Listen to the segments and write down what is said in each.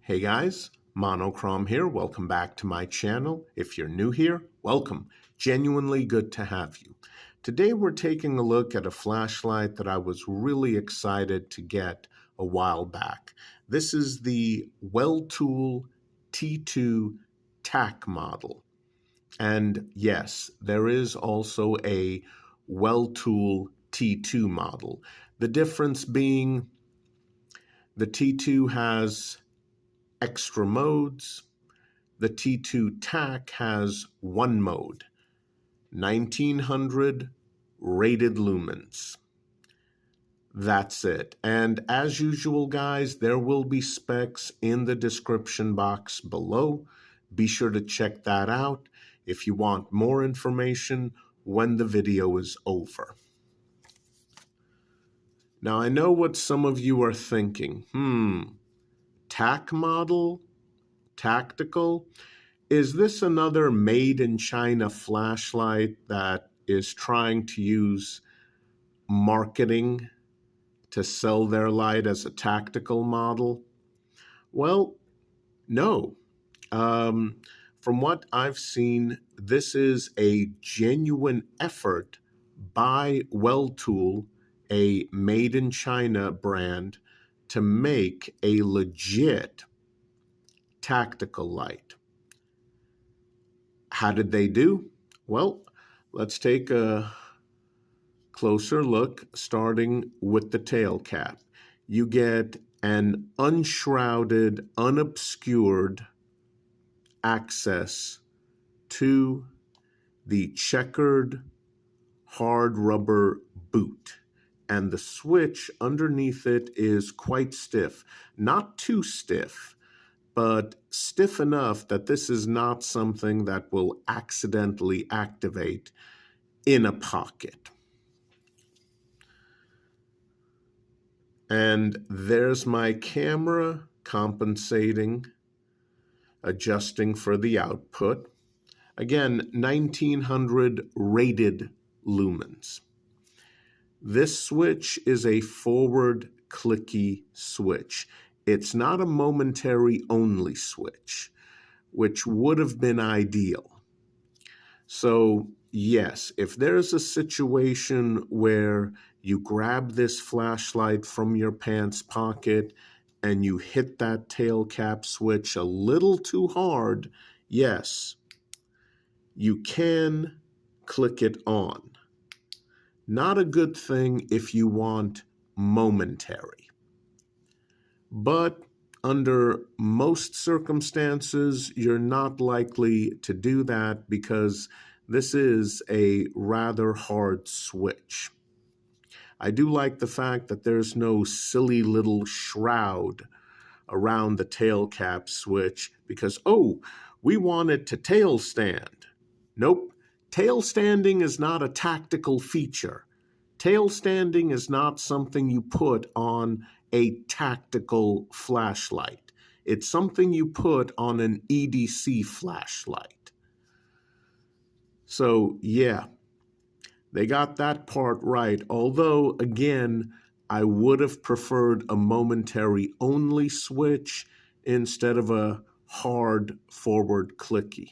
Hey guys, Monochrome here. Welcome back to my channel. If you're new here, welcome. Genuinely good to have you. Today we're taking a look at a flashlight that I was really excited to get a while back. This is the Weltool T2 Tac model. And yes, there is also a Weltool T2 model. The difference being the T2 has extra modes. The T2 Tac has one mode, 1900 rated lumens. That's it. And as usual, guys, there will be specs in the description box below. Be sure to check that out if you want more information when the video is over. Now, I know what some of you are thinking. Tac model? Tactical? Is this another made in China flashlight that is trying to use marketing to sell their light as a tactical model? Well, no. From what I've seen, this is a genuine effort by Weltool, a made in China brand, to make a legit tactical light. How did they do? Well, let's take a closer look, starting with the tail cap. You get an unshrouded, unobscured access to the checkered hard rubber boot. And the switch underneath it is quite stiff. Not too stiff, but stiff enough that this is not something that will accidentally activate in a pocket. And there's my camera compensating, adjusting for the output. Again, 1900 rated lumens. This switch is a forward clicky switch. It's not a momentary only switch, which would have been ideal. So yes, if there's a situation where you grab this flashlight from your pants pocket and you hit that tail cap switch a little too hard, yes, you can click it on. Not a good thing if you want momentary. But under most circumstances, you're not likely to do that because this is a rather hard switch. I do like the fact that there's no silly little shroud around the tail cap switch because, oh, we want it to tail stand. Nope, tail standing is not a tactical feature. Tail standing is not something you put on a tactical flashlight. It's something you put on an EDC flashlight. So yeah, they got that part right. Although, again, I would have preferred a momentary only switch instead of a hard forward clicky.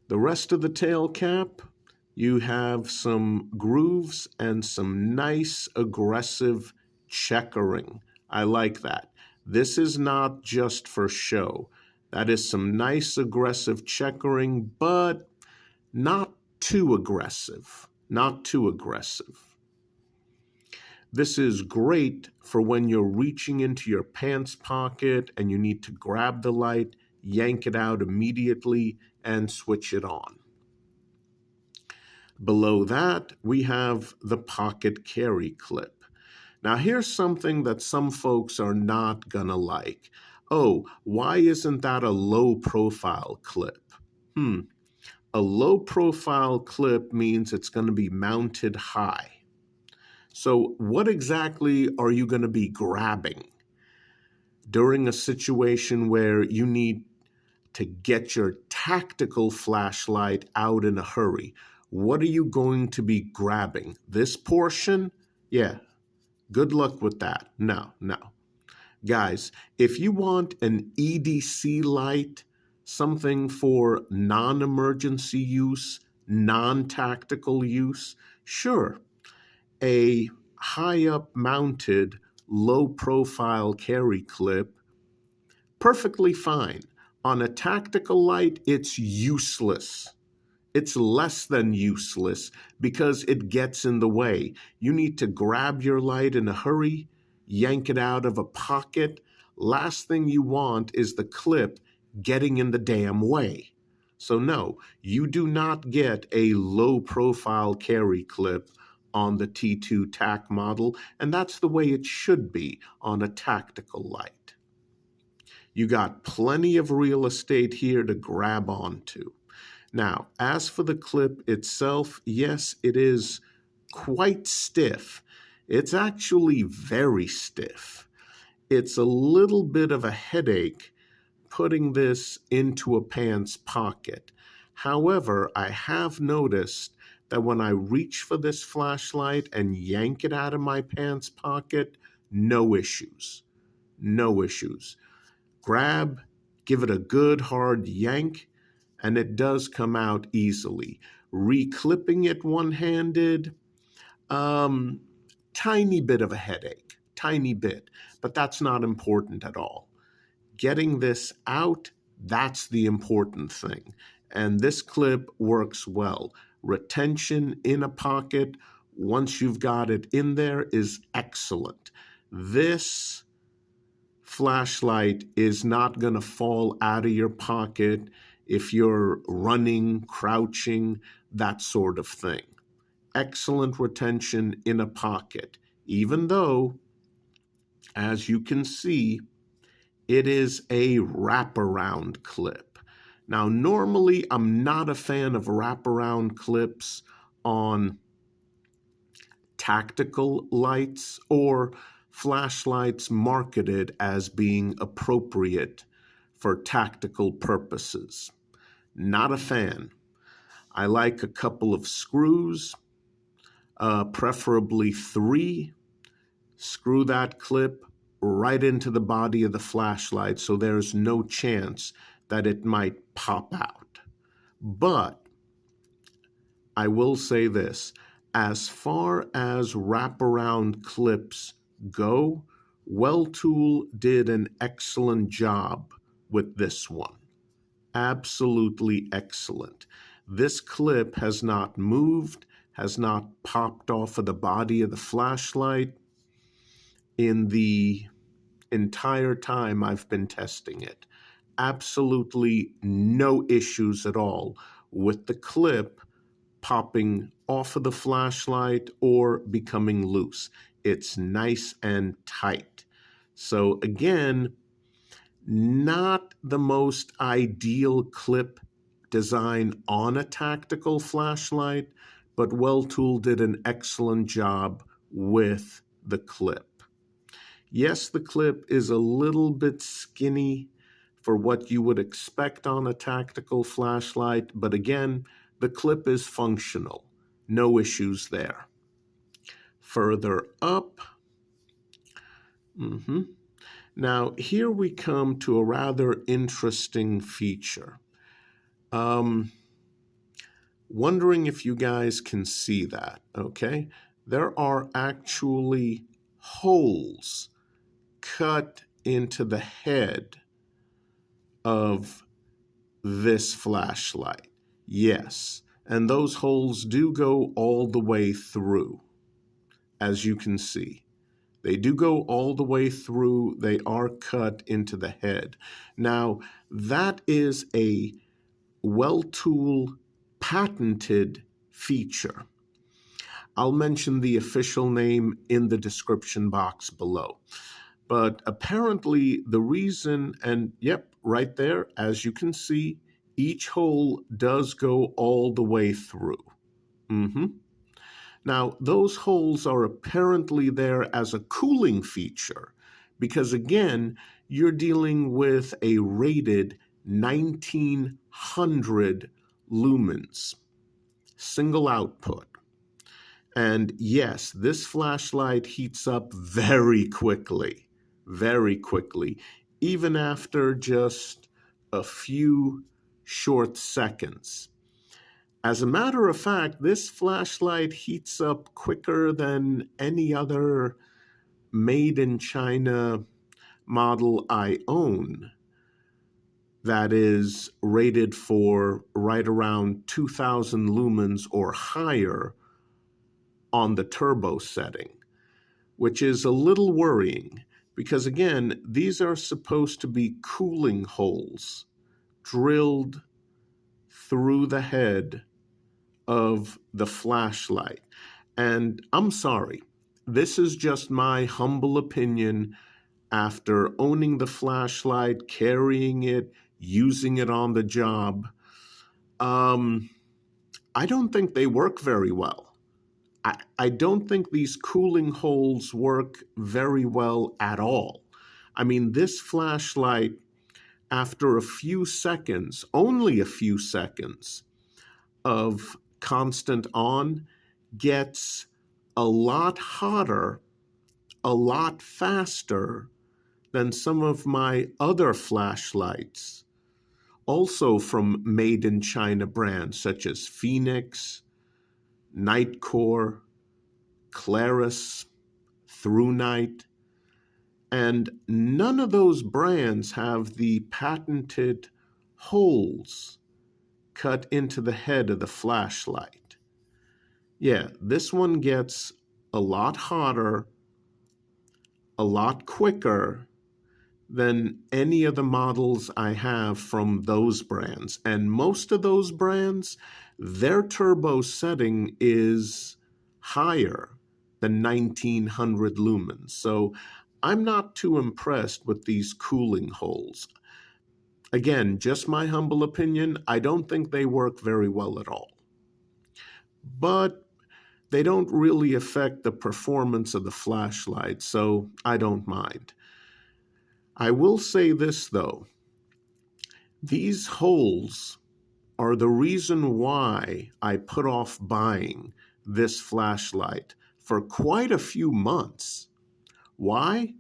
The rest of the tail cap, you have some grooves and some nice aggressive checkering. I like that. This is not just for show. That is some nice aggressive checkering, but not too aggressive. Not too aggressive. This is great for when you're reaching into your pants pocket and you need to grab the light, yank it out immediately, and switch it on. Below that, we have the pocket carry clip. Now, here's something that some folks are not gonna like. Oh, why isn't that a low-profile clip? A low-profile clip means it's gonna be mounted high. So what exactly are you gonna be grabbing during a situation where you need to get your tactical flashlight out in a hurry? What are you going to be grabbing? This portion? Yeah. Good luck with that. No. Guys, if you want an EDC light, something for non-emergency use, non-tactical use, sure, a high-up mounted, low-profile carry clip, perfectly fine. On a tactical light, it's useless. It's less than useless because it gets in the way. You need to grab your light in a hurry, yank it out of a pocket. Last thing you want is the clip getting in the damn way. So no, you do not get a low profile carry clip on the T2 Tac model, and that's the way it should be on a tactical light. You got plenty of real estate here to grab onto. Now, as for the clip itself, yes, it is quite stiff. It's actually very stiff. It's a little bit of a headache putting this into a pants pocket. However, I have noticed that when I reach for this flashlight and yank it out of my pants pocket, no issues. No issues. Grab, give it a good hard yank, and it does come out easily. Reclipping it one-handed, tiny bit of a headache, tiny bit, but that's not important at all. Getting this out, that's the important thing. And this clip works well. Retention in a pocket, once you've got it in there, is excellent. This flashlight is not going to fall out of your pocket if you're running, crouching, that sort of thing. Excellent retention in a pocket, even though, as you can see, it is a wraparound clip. Now, normally, I'm not a fan of wraparound clips on tactical lights or flashlights marketed as being appropriate for tactical purposes. Not a fan. I like a couple of screws, preferably 3. Screw that clip right into the body of the flashlight so there's no chance that it might pop out. But I will say this, as far as wraparound clips go, Weltool did an excellent job with this one. Absolutely excellent. This clip has not moved, has not popped off of the body of the flashlight in the entire time I've been testing it. Absolutely no issues at all with the clip popping off of the flashlight or becoming loose. It's nice and tight. So again, not the most ideal clip design on a tactical flashlight, but Weltool did an excellent job with the clip. Yes, the clip is a little bit skinny for what you would expect on a tactical flashlight, but again, the clip is functional. No issues there. Further up, Now, here we come to a rather interesting feature. Wondering if you guys can see that, okay? There are actually holes cut into the head of this flashlight. Yes, and those holes do go all the way through, as you can see. They do go all the way through. They are cut into the head. Now, that is a Weltool patented feature. I'll mention the official name in the description box below. But apparently the reason, and yep, right there, as you can see, each hole does go all the way through. Now, those holes are apparently there as a cooling feature because, again, you're dealing with a rated 1900 lumens, single output. And yes, this flashlight heats up very quickly. very quickly, even after just a few short seconds. As a matter of fact, this flashlight heats up quicker than any other made in China model I own that is rated for right around 2000 lumens or higher on the turbo setting, which is a little worrying because, again, these are supposed to be cooling holes drilled through the head of the flashlight. And I'm sorry, this is just my humble opinion after owning the flashlight, carrying it, using it on the job. I don't think they work very well. I don't think these cooling holes work very well at all. I mean, this flashlight, after a few seconds, only a few seconds of constant on, gets a lot hotter, a lot faster than some of my other flashlights, also from made in China brands such as Phoenix, Nightcore, Claris, Through Night, and none of those brands have the patented holes cut into the head of the flashlight. Yeah, this one gets a lot hotter, a lot quicker than any of the models I have from those brands. And most of those brands, their turbo setting is higher than 1900 lumens. So I'm not too impressed with these cooling holes. Again, just my humble opinion, I don't think they work very well at all. But they don't really affect the performance of the flashlight, so I don't mind. I will say this, though. These holes are the reason why I put off buying this flashlight for quite a few months. Why?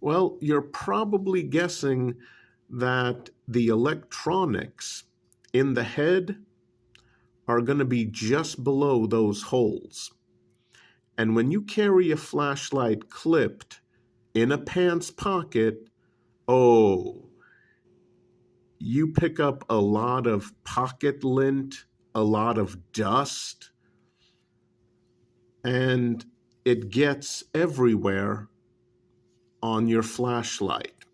Well, you're probably guessing that the electronics in the head are going to be just below those holes. And when you carry a flashlight clipped in a pants pocket, oh, you pick up a lot of pocket lint, a lot of dust, and it gets everywhere on your flashlight.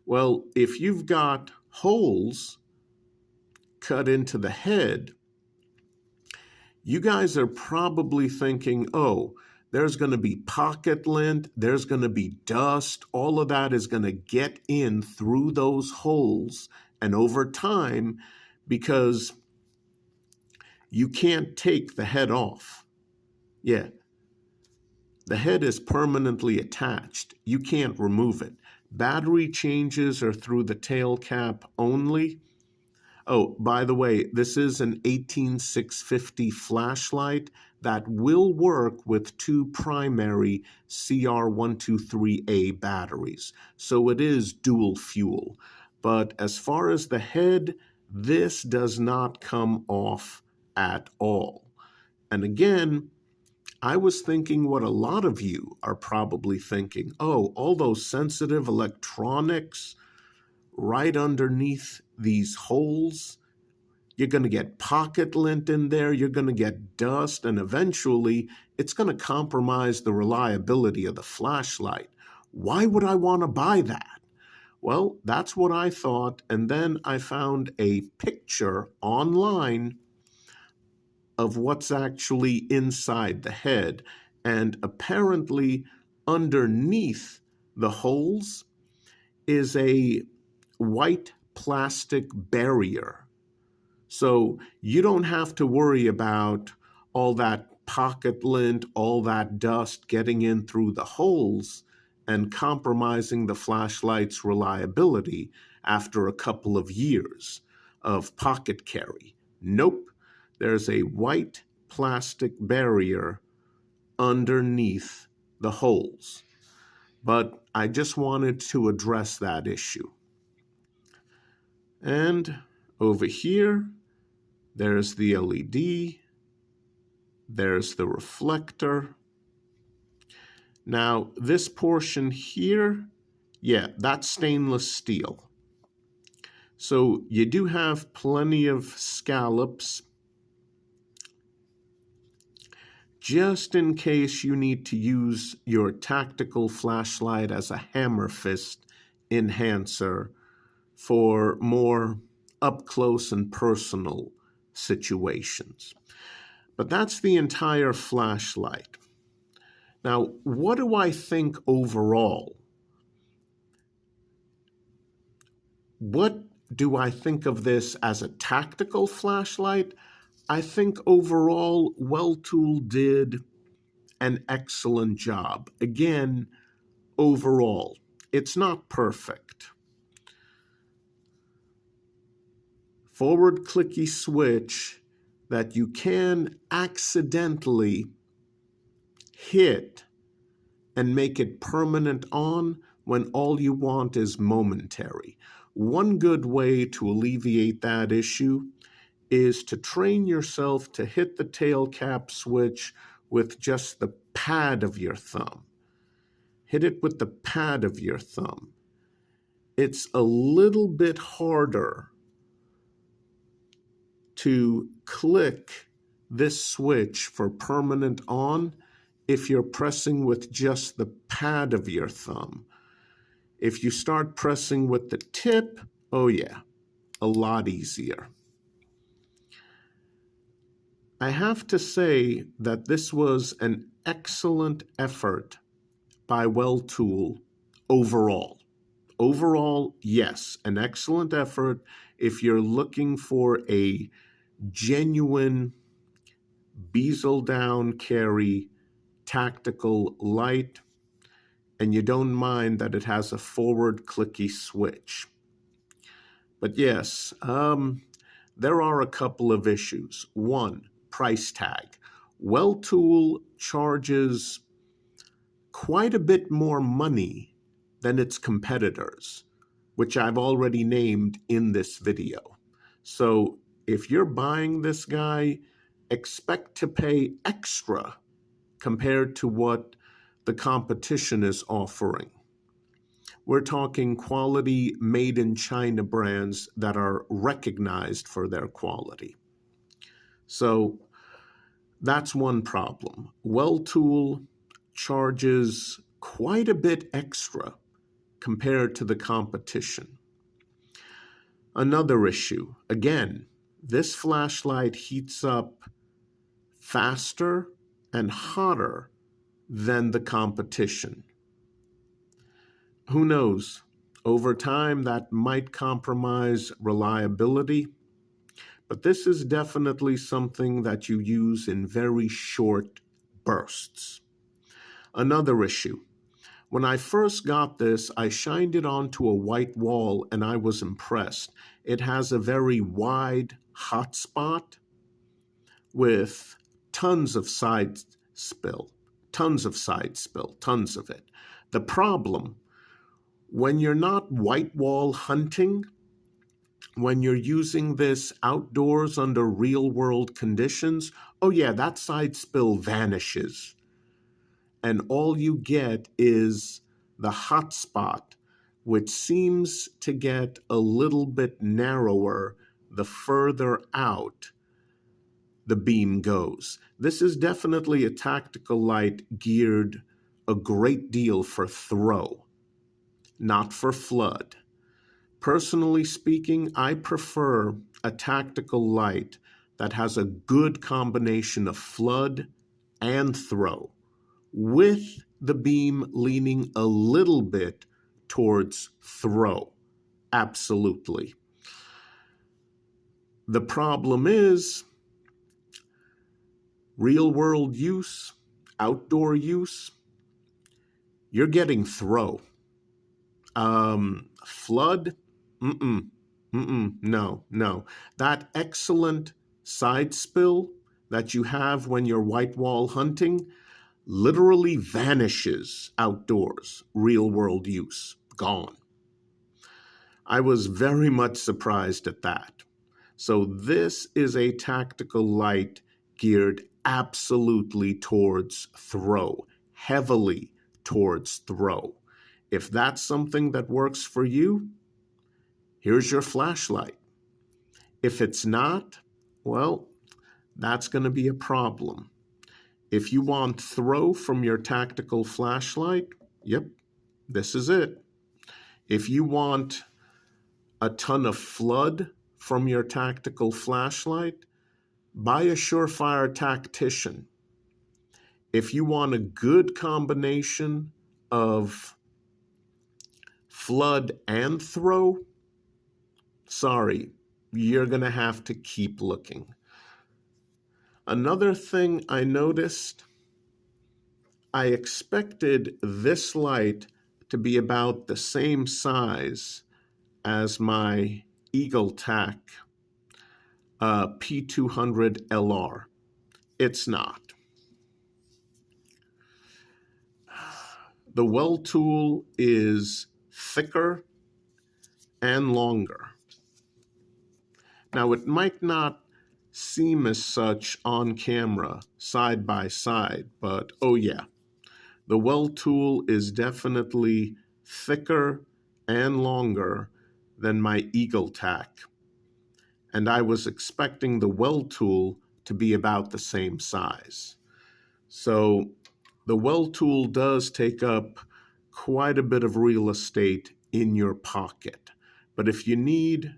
Well, if you've got holes cut into the head, you guys are probably thinking, oh, there's going to be pocket lint, there's going to be dust, all of that is going to get in through those holes. And over time, because you can't take the head off. Yeah, the head is permanently attached. You can't remove it. Battery changes are through the tail cap only. Oh, by the way, this is an 18650 flashlight that will work with two primary CR123A batteries. So it is dual fuel. But as far as the head, this does not come off at all. And again, I was thinking what a lot of you are probably thinking. Oh, all those sensitive electronics right underneath these holes. You're going to get pocket lint in there. You're going to get dust. And eventually, it's going to compromise the reliability of the flashlight. Why would I want to buy that? Well, that's what I thought. And then I found a picture online of what's actually inside the head. And apparently, underneath the holes is a white plastic barrier. So you don't have to worry about all that pocket lint, all that dust getting in through the holes and compromising the flashlight's reliability after a couple of years of pocket carry. Nope, there's a white plastic barrier underneath the holes. but I just wanted to address that issue. And over here, there's the LED, there's the reflector. Now, this portion here, yeah, that's stainless steel. So you do have plenty of scallops, just in case you need to use your tactical flashlight as a hammer fist enhancer for more up close and personal situations. But that's the entire flashlight. Now, what do I think overall? What do I think of this as a tactical flashlight? I think overall, Weltool did an excellent job. Again, overall, it's not perfect. Forward clicky switch that you can accidentally hit and make it permanent on when all you want is momentary. One good way to alleviate that issue is to train yourself to hit the tail cap switch with just the pad of your thumb. Hit it with the pad of your thumb. It's a little bit harder to click this switch for permanent on if you're pressing with just the pad of your thumb. If you start pressing with the tip, oh yeah, a lot easier. I have to say that this was an excellent effort by Weltool overall. Overall, yes, an excellent effort if you're looking for a genuine bezel down carry tactical light, and you don't mind that it has a forward clicky switch. But yes, there are a couple of issues. One, price tag. Weltool charges quite a bit more money than its competitors, which I've already named in this video. So if you're buying this guy, expect to pay extra compared to what the competition is offering. We're talking quality made in China brands that are recognized for their quality. So that's one problem. Weltool charges quite a bit extra compared to the competition. Another issue, again, this flashlight heats up faster and hotter than the competition. Who knows? Over time, that might compromise reliability, but this is definitely something that you use in very short bursts. Another issue. When I first got this, I shined it onto a white wall and I was impressed. It has a very wide hot spot with tons of side spill, tons of it. The problem, when you're not white wall hunting, when you're using this outdoors under real world conditions, oh yeah, that side spill vanishes. And all you get is the hot spot, which seems to get a little bit narrower the further out the beam goes. This is definitely a tactical light geared a great deal for throw, not for flood. Personally speaking, I prefer a tactical light that has a good combination of flood and throw, with the beam leaning a little bit towards throw. Absolutely. The problem is real world use, outdoor use, you're getting throw. Flood, no. That excellent side spill that you have when you're white wall hunting, literally vanishes outdoors, real world use, gone. I was very much surprised at that. So this is a tactical light geared absolutely towards throw, heavily towards throw. If that's something that works for you, here's your flashlight. If it's not, well, that's going to be a problem. If you want throw from your tactical flashlight, yep, this is it. If you want a ton of flood from your tactical flashlight, buy a Surefire Tactician. If you want a good combination of flood and throw, sorry, you're going to have to keep looking. Another thing I noticed, I expected this light to be about the same size as my Eagle Tac P200 LR. It's not. The Weltool is thicker and longer. Now, it might not seem as such on camera, side by side, but oh yeah, the Weltool is definitely thicker and longer than my Eagle Tac. And I was expecting the Weltool to be about the same size. So the Weltool does take up quite a bit of real estate in your pocket. But if you need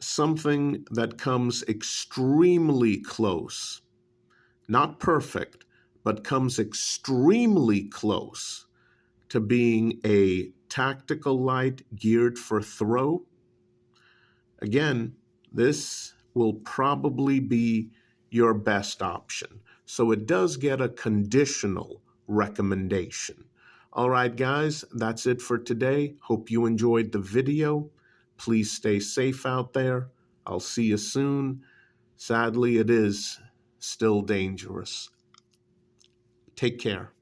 something that comes extremely close, not perfect, but comes extremely close to being a tactical light geared for throw, again, this will probably be your best option. So it does get a conditional recommendation. All right, guys, that's it for today. Hope you enjoyed the video. Please stay safe out there. I'll see you soon. Sadly, it is still dangerous. Take care.